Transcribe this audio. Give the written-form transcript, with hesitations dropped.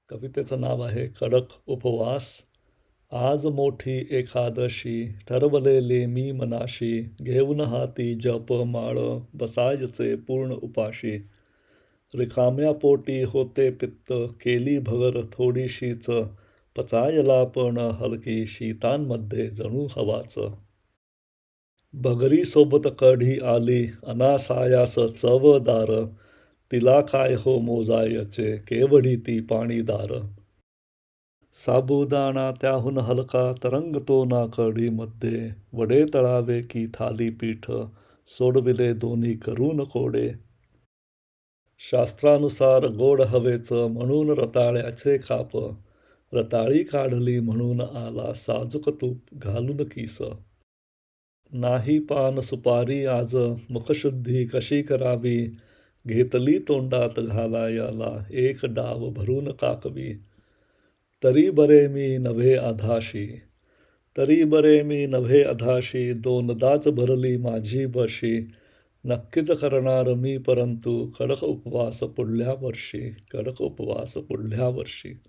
कवितेचं नाव आहे कडक उपवास. आज मोठी एकादशी, ठरवलेले मी मनाशी, घेऊन हाती जप माळ, बसायचे पूर्ण उपाशी. रिकाम्या पोटी होते पित्त, केली भगर थोडीशीच, पचायला पण हलकी, शीतांमध्ये जणू हवाच. भगरीसोबत कढी आली, अनासायास चवदार, तिला काय हो मोजायचे, केवढी ती पाणीदार. साबुदाणा त्याहून हलका तरंगतो ना कढीमध्ये, वडे तळावे की थालीपीठ, सोडविले दोन्ही करून कोडे. शास्त्रानुसार गोड हवेच म्हणून रताळ्याचे काप, रताळी काढली म्हणून आला साजूक तूप घालून किस. नाही पान सुपारी आज, मुखशुद्धी कशी करावी, घेतली तोंडात घालायाला एक डाव भरून काकवी. तरी बरे मी नव्हे अधाशी, तरी बरे मी नव्हे अधाशी, दोनदाच भरली माझी बशी. नक्कीच करणार मी परंतु कडक उपवास पुढल्या वर्षी, कडक उपवास पुढल्या वर्षी.